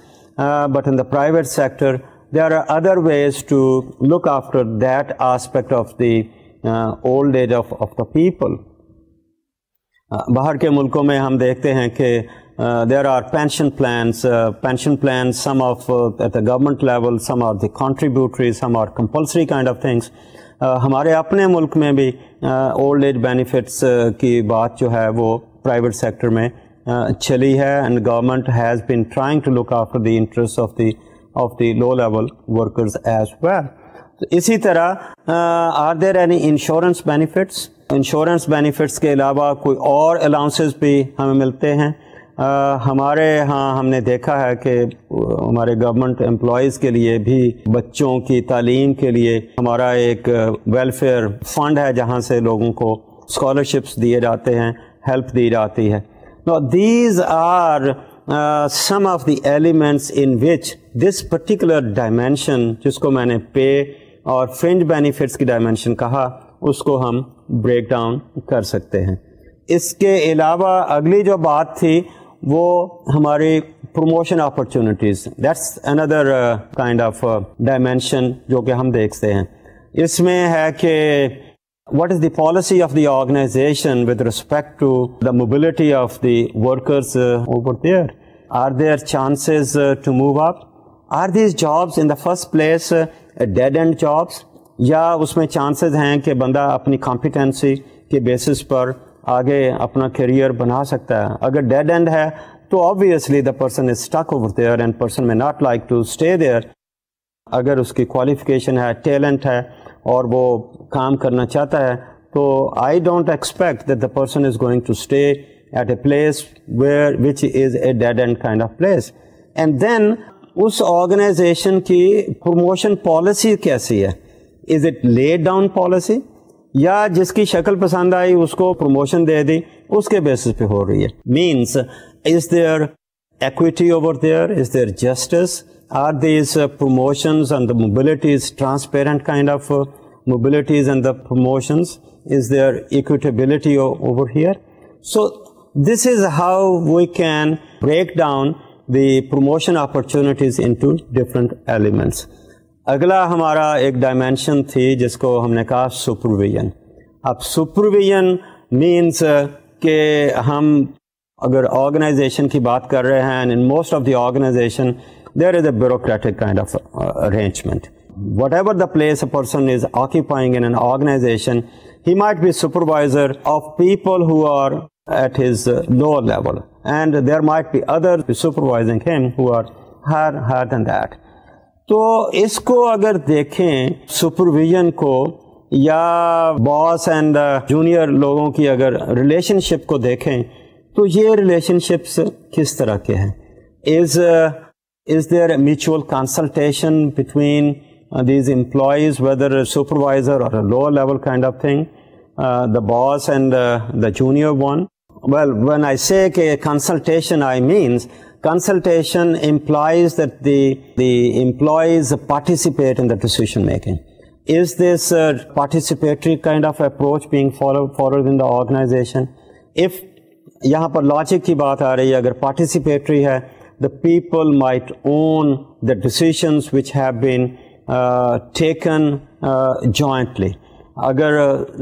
but in the private sector there are other ways to look after that aspect of the old age of the people. باہر کے ملکوں میں ہم دیکھتے ہیں کہ there are pension plans, some of at the government level, some are the contributory, some are compulsory kind of things. ہمارے اپنے ملک میں بھی اولڈ ایج بینیفٹس کی بات جو ہے وہ پرائیویٹ سیکٹر میں چلی ہے, and government has been trying to look after the interest of the low level workers as well. اسی طرح are there any insurance benefits? Insurance benefits کے علاوہ کوئی اور الاؤنسز بھی ہمیں ملتے ہیں. ہمارے ہاں ہم نے دیکھا ہے کہ ہمارے گورنمنٹ امپلائیز کے لیے بھی بچوں کی تعلیم کے لیے ہمارا ایک ویلفیئر فنڈ ہے جہاں سے لوگوں کو اسکالرشپس دیے جاتے ہیں, ہیلپ دی جاتی ہے. Now these are some of the elements in which this particular dimension, جس کو میں نے پے اور فرنج بینیفٹس کی ڈائمینشن کہا, اس کو ہم بریک ڈاؤن کر سکتے ہیں. اس کے علاوہ اگلی جو بات تھی وہ ہماری promotion opportunities, that's another kind of dimension جو کہ ہم دیکھتے ہیں. اس میں ہے کہ what is the policy of the organization with respect to the mobility of the workers over there? Are there chances to move up? Are these jobs in the first place dead-end jobs? یا اس میں chances ہیں کہ بندہ اپنی competency کے basis پر آگے اپنا career بنا سکتا ہے. اگر ڈیڈ اینڈ ہے تو obviously the person is stuck over there and person may not like to stay there. اگر اس کی کوالیفیکیشن ہے, ٹیلنٹ ہے اور وہ کام کرنا چاہتا ہے تو I don't expect that the person is going to stay at a place which is a dead end kind of place. And then اس آرگنائزیشن کی پروموشن پالیسی کیسی ہے؟ Is it laid down policy, یا جس کی شکل پسند آئی اس کو پروموشن دے دی, اس کے بیسس پہ ہو رہی ہے؟ Means is there equity over there, is there justice, are these promotions and the mobilities transparent kind of mobilities and the promotions, is there equitability over here? So this is how we can break down the promotion opportunities into different elements. اگلا ہمارا ایک dimension تھی جس کو ہم نے کہا supervision. اب سپرویژن مینس کہ ہم اگر آرگنائزیشن کی بات کر رہے ہیں, in most of the organization there is a bureaucratic kind of arrangement. Whatever the place a person is occupying in an organization, he might be supervisor of people who are at his lower level, and there might be others supervising him who are higher than that. تو اس کو اگر دیکھیں supervision کو یا boss and junior لوگوں کی اگر ریلیشن شپ کو دیکھیں تو یہ ریلیشن شپس کس طرح کے ہیں؟ is there a mutual consultation between these employees, whether a supervisor or a lower level kind of thing, the boss and the junior one? Well, when I say consultation, I means consultation implies that the employees participate in the decision making. Is this participatory kind of approach being followed in the organization? If یہاں پر logic کی بات آ رہی ہے, اگر participatory ہے, the people might own the decisions which have been taken jointly. اگر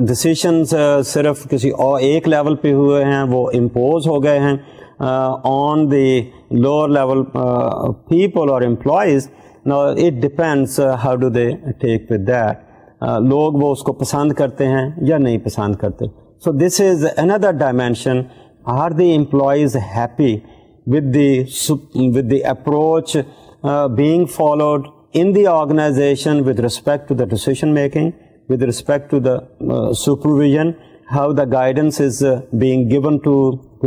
decisions صرف کسی اور ایک لیول پہ ہوئے ہیں, وہ امپوز ہو گئے ہیں آن دی لوور لیول پیپل اور employees, it depends how do they take with that. لوگ وہ اس کو پسند کرتے ہیں یا نہیں پسند کرتے. So this is another dimension. Are the employees happy with the approach being followed in the organization with respect to the decision making, with respect to the supervision, how the guidance is being given to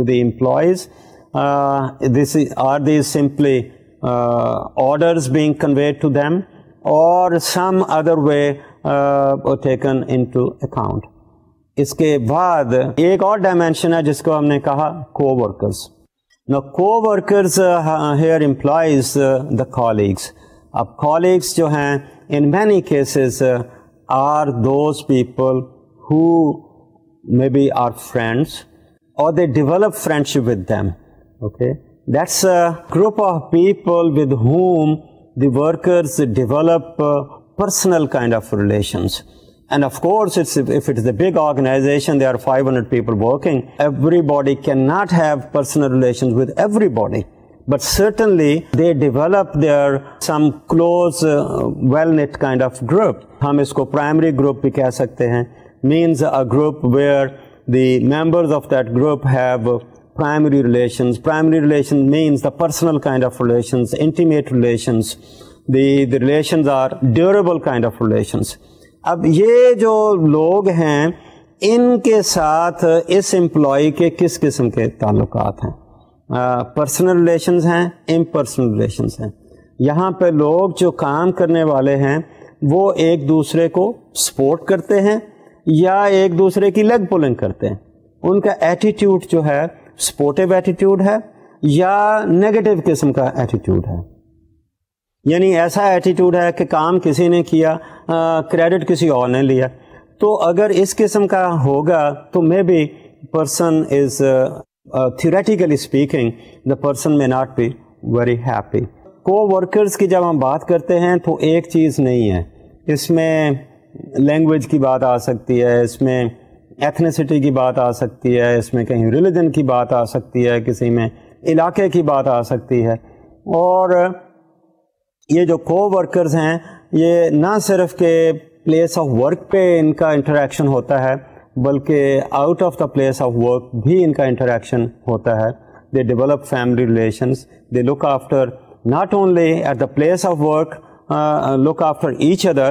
the employees? Are these simply orders being conveyed to them, or some other way taken into account? اس کے بعد ایک اور dimension ہے جس کو ہم نے کہا co-workers. Now co-workers here implies the colleagues. اب colleagues جو ہیں in many cases are those people who maybe are friends or they develop friendship with them. Okay, that's a group of people with whom the workers develop personal kind of relations. And of course, if it's a big organization, there are 500 people working, everybody cannot have personal relations with everybody. But certainly, they develop some close, well-knit kind of group. ہم اس کو primary group بھی کہہ سکتے ہیں. Means a group where the members of that group have primary relations. Primary relations means the personal kind of relations, intimate relations. The relations are durable kind of relations. اب یہ جو لوگ ہیں ان کے ساتھ اس امپلائی کے کس قسم کے تعلقات ہیں؟ پرسنل ریلیشنز ہیں, امپرسنل ریلیشنز ہیں. یہاں پہ لوگ جو کام کرنے والے ہیں وہ ایک دوسرے کو سپورٹ کرتے ہیں یا ایک دوسرے کی لیگ پولنگ کرتے ہیں. ان کا ایٹیٹیوڈ جو ہے سپورٹیو ایٹیٹیوڈ ہے یا نیگیٹو قسم کا ایٹیٹیوڈ ہے. یعنی ایسا ایٹیٹیوڈ ہے کہ کام کسی نے کیا, کریڈٹ کسی اور نے لیا. تو اگر اس قسم کا ہوگا تو maybe person is theoretically speaking the person may not be very happy. کو ورکرز کی جب ہم بات کرتے ہیں تو ایک چیز نہیں ہے, اس میں لینگویج کی بات آ سکتی ہے, اس میں ایتھنیسٹی کی بات آ سکتی ہے, اس میں کہیں ریلیجن کی بات آ سکتی ہے, کسی میں علاقے کی بات آ سکتی ہے. اور یہ جو کو ورکرز ہیں یہ نہ صرف کہ پلیس آف ورک پہ ان کا انٹریکشن ہوتا ہے بلکہ out of the place of work بھی ان کا انٹریکشن ہوتا ہے. They develop family relations, they look after not only at the place of work, look after each other,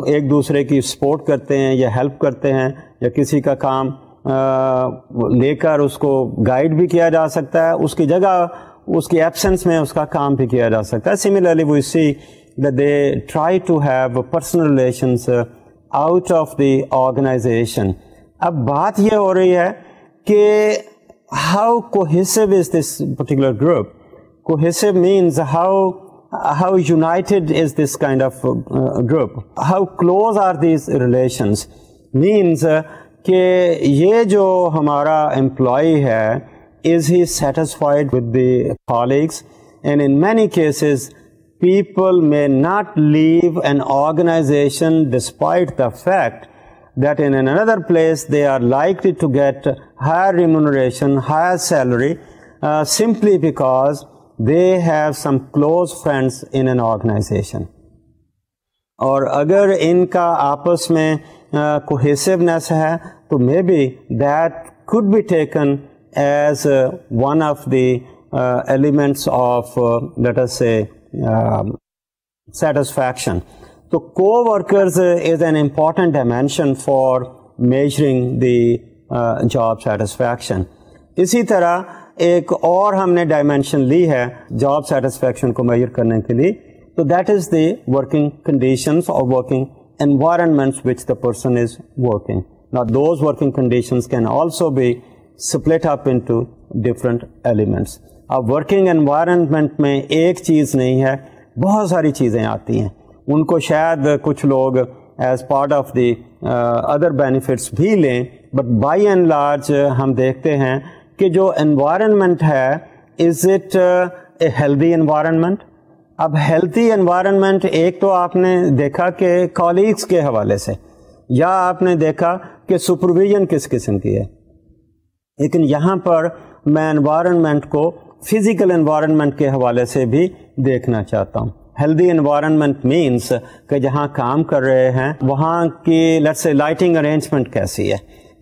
ایک دوسرے کی سپورٹ کرتے ہیں یا ہیلپ کرتے ہیں, یا کسی کا کام لے کر اس کو گائیڈ بھی کیا جا سکتا ہے, اس کی جگہ اس کی ایبسنس میں اس کا کام بھی کیا جا سکتا ہے. Similarly we see that they try to have personal relations out of the organization. اب بات یہ ہو رہی ہے کہ how cohesive is this particular group. Cohesive means how united is this kind of group. How close are these relations? Means کہ یہ جو ہمارا employee ہے, is he satisfied with the colleagues? And in many cases, people may not leave an organization despite the fact that in another place they are likely to get higher remuneration, higher salary, simply because they have some close friends in an organization. اور اگر ان کا آپس میں cohesiveness ہے تو maybe that could be taken as one of the elements of let us say satisfaction. So co-workers is an important dimension for measuring the job satisfaction. اسی طرح ایک اور ہم نے ڈائمینشن لی ہے جاب سیٹسفیکشن کو میجر کرنے کے لیے, تو that is the working conditions اور working environments which the person is working. Now those working conditions can also be split up into different elements. اب ورکنگ انوائرمنٹ میں ایک چیز نہیں ہے, بہت ساری چیزیں آتی ہیں. ان کو شاید کچھ لوگ as part of the other benefits بھی لیں, بٹ بائی اینڈ لارج ہم دیکھتے ہیں کہ جو انوائرمنٹ ہے, is it a healthy environment. اب ہیلتھی انوائرمنٹ ایک تو آپ نے دیکھا کہ کالیگس کے حوالے سے, یا آپ نے دیکھا کہ سپرویژن کس قسم کی ہے, لیکن یہاں پر میں انوائرمنٹ کو فزیکل انوائرمنٹ کے حوالے سے بھی دیکھنا چاہتا ہوں. ہیلدی انوائرمنٹ مینس کہ جہاں کام کر رہے ہیں وہاں کی لیٹس سے لائٹنگ ارینجمنٹ کیسی ہے,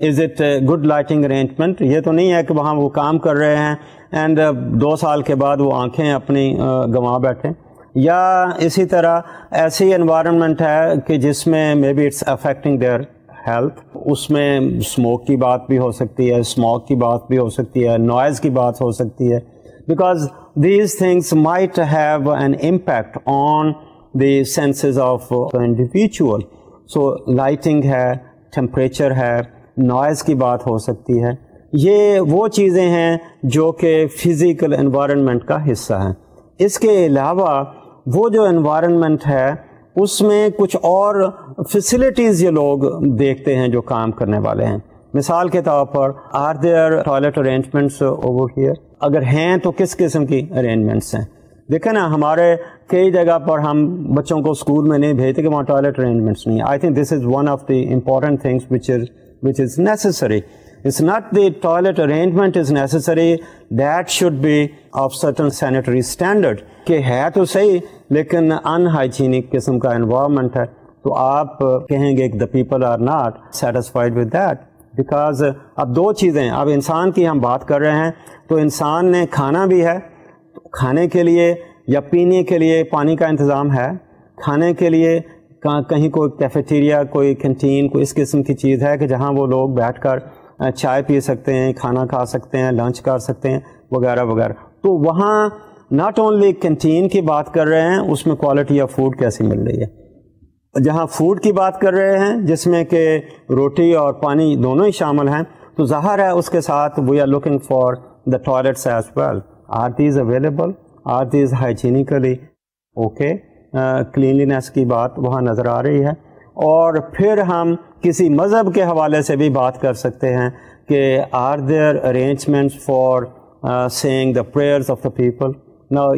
is it good lighting arrangement. یہ تو نہیں ہے کہ وہاں وہ کام کر رہے ہیں اینڈ 2 سال کے بعد وہ آنکھیں اپنی گنوا بیٹھیں, یا اسی طرح ایسی انوائرمنٹ ہے کہ جس میں maybe it's affecting their health, اس میں اسموک کی بات بھی ہو سکتی ہے, اسموک کی بات بھی ہو سکتی ہے, نوائز کی بات ہو سکتی ہے, because these things might have an impact on the senses of the individual. So lighting ہے, temperature ہے, noise کی بات ہو سکتی ہے. یہ وہ چیزیں ہیں جو کہ physical environment کا حصہ ہیں. اس کے علاوہ وہ جو environment ہے اس میں کچھ اور facilities یہ لوگ دیکھتے ہیں جو کام کرنے والے ہیں. مثال کے طور پر are there toilet arrangements over here? اگر ہیں تو کس قسم کی ارینجمنٹس ہیں. دیکھیں نا, ہمارے کئی جگہ پر ہم بچوں کو اسکول میں نہیں بھیجتے کہ وہاں ٹوائلٹ ارینجمنٹس نہیں. آئی think this is one of the important things which is necessary. It's not the toilet arrangement is necessary, that should be of certain sanitary standard. کہ ہے تو صحیح لیکن unhygienic قسم کا environment ہے, تو آپ کہیں گے کہ the people are not satisfied with that. Because اب 2 چیزیں, اب انسان کی ہم بات کر رہے ہیں تو انسان نے کھانا بھی ہے, کھانے کے لیے یا پینے کے لیے پانی کا انتظام ہے, کھانے کے لیے کہیں کوئی کیفیٹیریا, کوئی کینٹین, کوئی اس قسم کی چیز ہے کہ جہاں وہ لوگ بیٹھ کر چائے پی سکتے ہیں, کھانا کھا سکتے ہیں, لنچ کر سکتے ہیں وغیرہ وغیرہ. تو وہاں ناٹ اونلی کینٹین کی بات کر رہے ہیں, اس میں کوالٹی آف فوڈ کیسی مل رہی ہے, جہاں فوڈ کی بات کر رہے ہیں جس میں کہ روٹی اور پانی دونوں ہی شامل ہیں, تو ظاہر ہے اس کے ساتھ we are looking for the toilets as well. Are these available, are these hygienically okay, cleanliness کی بات وہاں نظر آ رہی ہے. اور پھر ہم کسی مذہب کے حوالے سے بھی بات کر سکتے ہیں کہ are there arrangements for saying the prayers of the people.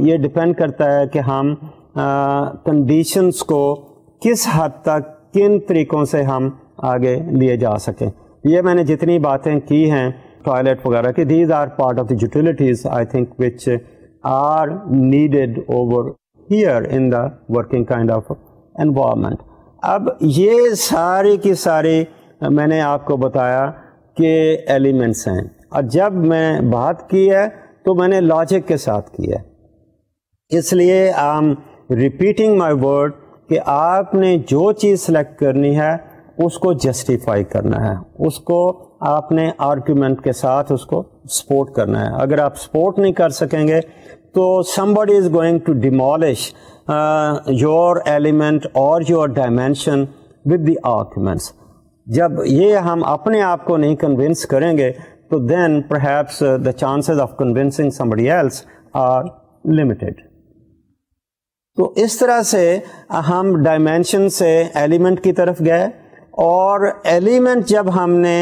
یہ ڈپینڈ کرتا ہے کہ ہم کنڈیشنز کو کس حد تک کن طریقوں سے ہم آگے لیے جا سکیں. یہ میں نے جتنی باتیں کی ہیں ٹوائلٹ وغیرہ کی, these are part of the utilities I think which are needed over here in the working kind of environment. اب یہ ساری کی ساری میں نے آپ کو بتایا کہ ایلیمنٹس ہیں, اور جب میں بات کی ہے تو میں نے لاجک کے ساتھ کی ہے. اس لیے I am repeating my word کہ آپ نے جو چیز سلیکٹ کرنی ہے اس کو جسٹیفائی کرنا ہے, اس کو آپ نے آرگومنٹ کے ساتھ اس کو سپورٹ کرنا ہے. اگر آپ سپورٹ نہیں کر سکیں گے تو somebody is going to demolish your element or your dimension with the arguments. جب یہ ہم اپنے آپ کو نہیں کنونس کریں گے تو then perhaps the chances of convincing somebody else are limited. تو اس طرح سے ہم ڈائمینشن سے ایلیمنٹ کی طرف گئے, اور ایلیمنٹ جب ہم نے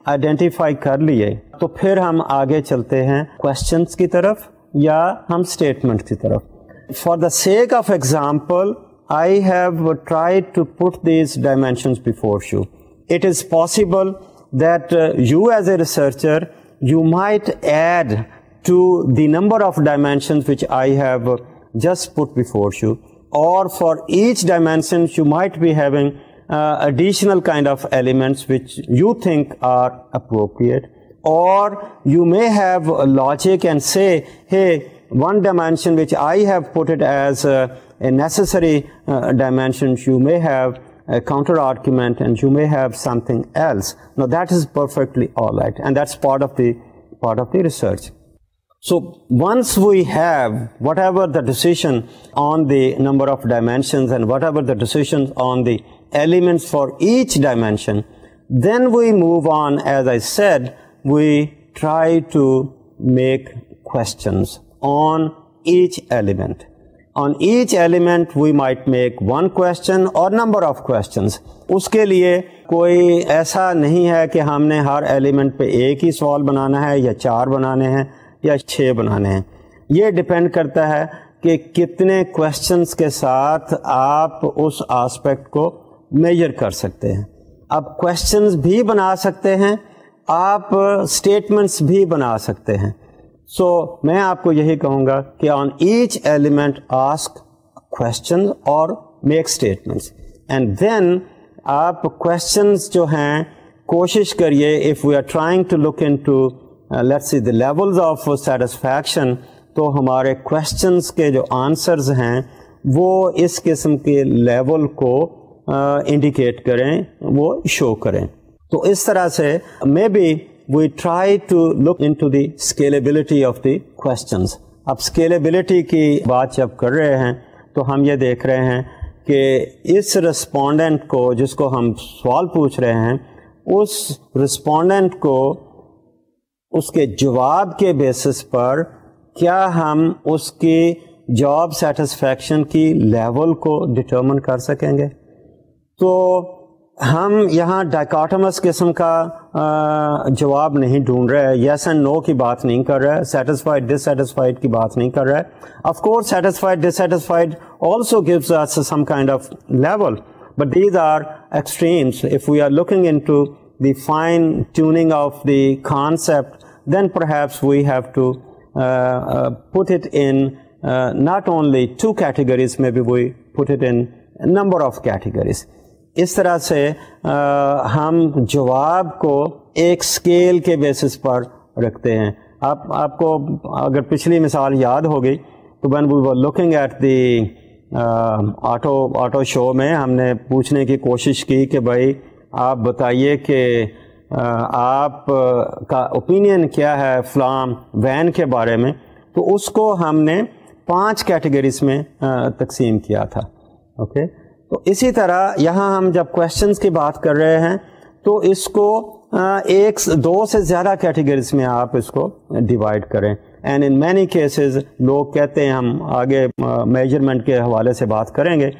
آئیڈینٹیفائی کر لیے تو پھر ہم آگے چلتے ہیں کوشچنس کی طرف یا ہم اسٹیٹمنٹ کی طرف. For the sake of example I have tried to put these dimensions before you. It is possible that you as a researcher you might add to the number of dimensions which I have just put before you, or for each dimension you might be having additional kind of elements which you think are appropriate, or you may have a logic and say, hey, one dimension which I have put it as a necessary dimension, you may have a counter argument and you may have something else. Now that is perfectly all right, and that's part of the research. So once we have whatever the decision on the number of dimensions and whatever the decisions on the elements for each dimension, then we move on. As I said, we try to make questions on each element. On each element we might make one question or number of questions. اس کے لیے کوئی ایسا نہیں ہے کہ ہم نے ہر element پہ ایک ہی سوال بنانا ہے یا 4 بنانے ہیں یا 6 بنانے ہیں. یہ ڈپینڈ کرتا ہے کہ کتنے کوشچنس کے ساتھ آپ اس آسپیکٹ کو میجر کر سکتے ہیں. اب کوشچنس بھی بنا سکتے ہیں, آپ اسٹیٹمنٹس بھی بنا سکتے ہیں. سو میں آپ کو یہی کہوں گا کہ on each element ask question اور میک اسٹیٹمنٹس, اینڈ دین آپ کوشچنس جو ہیں کوشش کریے, if we are trying to look into let's see the levels of satisfaction, تو ہمارے questions کے جو answers ہیں وہ اس قسم کے لیول کو انڈیکیٹ کریں, وہ شو کریں. تو اس طرح سے maybe we try to look into the scalability of the questions. اب scalability کی بات جب کر رہے ہیں تو ہم یہ دیکھ رہے ہیں کہ اس رسپونڈنٹ کو, جس کو ہم سوال پوچھ رہے ہیں, اس رسپونڈنٹ کو اس کے جواب کے بیسس پر کیا ہم اس کی جاب سیٹسفیکشن کی لیول کو ڈٹرمن کر سکیں گے. تو ہم یہاں ڈائکاٹمس قسم کا جواب نہیں ڈھونڈ رہے, یس اینڈ نو کی بات نہیں کر رہے, سیٹسفائڈ ڈس سیٹسفائڈ کی بات نہیں کر رہے. Of course satisfied dissatisfied also gives us some kind of level, but these are extremes. If we are looking into the fine tuning of the concept, then perhaps we have to put it in not only 2 categories, maybe we put it in a number of categories. اس طرح سے ہم جواب کو ایک scale کے basis پر رکھتے ہیں. آپ کو اگر پچھلی مثال یاد ہوگی تو when we were looking at the auto show میں ہم نے پوچھنے کی کوشش کی کہ بھائی آپ بتائیے کہ آپ کا اوپینین کیا ہے فلاں وین کے بارے میں. تو اس کو ہم نے 5 کیٹیگریز میں تقسیم کیا تھا. اوکے, تو اسی طرح یہاں ہم جب کویشچنس کی بات کر رہے ہیں تو اس کو ایک دو سے زیادہ کیٹیگریز میں آپ اس کو ڈیوائڈ کریں. اینڈ ان مینی کیسز لوگ کہتے ہیں, ہم آگے میجرمنٹ کے حوالے سے بات کریں گے,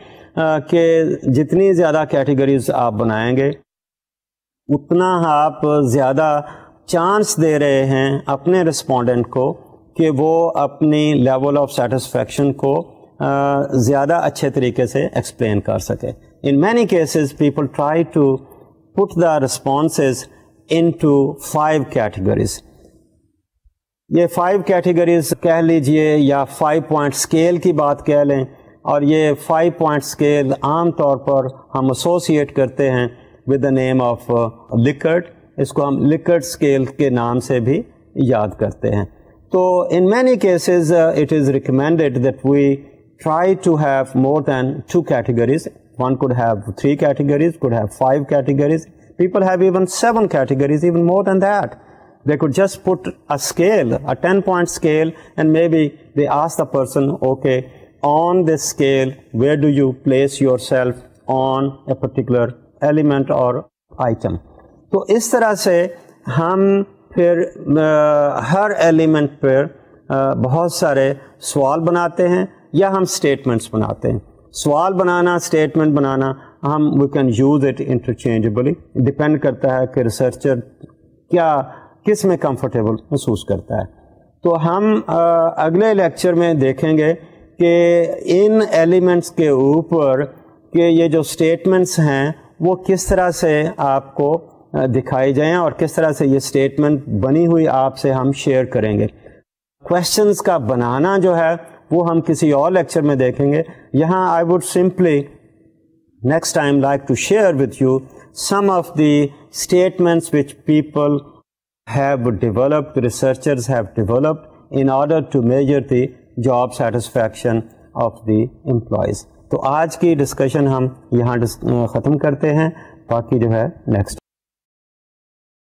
کہ جتنی زیادہ کیٹیگریز آپ بنائیں گے اتنا آپ زیادہ چانس دے رہے ہیں اپنے رسپونڈنٹ کو کہ وہ اپنی لیول آف سیٹسفیکشن کو زیادہ اچھے طریقے سے ایکسپلین کر سکے. In many cases people try to put the responses into 5 categories. یہ 5 کیٹیگریز کہہ لیجئے یا 5 پوائنٹ اسکیل کی بات کہہ لیں, اور یہ 5 پوائنٹ اسکیل عام طور پر ہم ایسوسیٹ کرتے ہیں with the name of Likert. اس کو ہم لکرٹ اسکیل کے نام سے بھی یاد کرتے ہیں. تو in many cases it is recommended that we try to have more than 2 categories. One could have 3 categories, could have 5 categories. People have even 7 categories, even more than that. They could just put a scale, a 10-point scale, and maybe they ask the person, okay, on this scale, where do you place yourself on a particular element or item? تو اس طرح سے ہم پھر ہر element پر بہت سارے سوال بناتے ہیں یا ہم اسٹیٹمنٹس بناتے ہیں. سوال بنانا, اسٹیٹمنٹ بنانا, ہم we can use it interchangeably. Depend کرتا ہے کہ ریسرچر کس میں کمفرٹیبل محسوس کرتا ہے. تو ہم اگلے لیکچر میں دیکھیں گے کہ ان ایلیمنٹس کے اوپر کہ یہ جو اسٹیٹمنٹس ہیں وہ کس طرح سے آپ کو دکھائی جائیں اور کس طرح سے یہ اسٹیٹمنٹ بنی ہوئی آپ سے ہم شیئر کریں گے. کویشچنس کا بنانا جو ہے وہ ہم کسی اور لیکچر میں دیکھیں گے. یہاں I would simply next time like to share with you some of the statements which people have developed, researchers have developed in order to measure the job satisfaction of the employees. تو آج کی discussion ہم یہاں ختم کرتے ہیں, باقی جو ہے نیکسٹ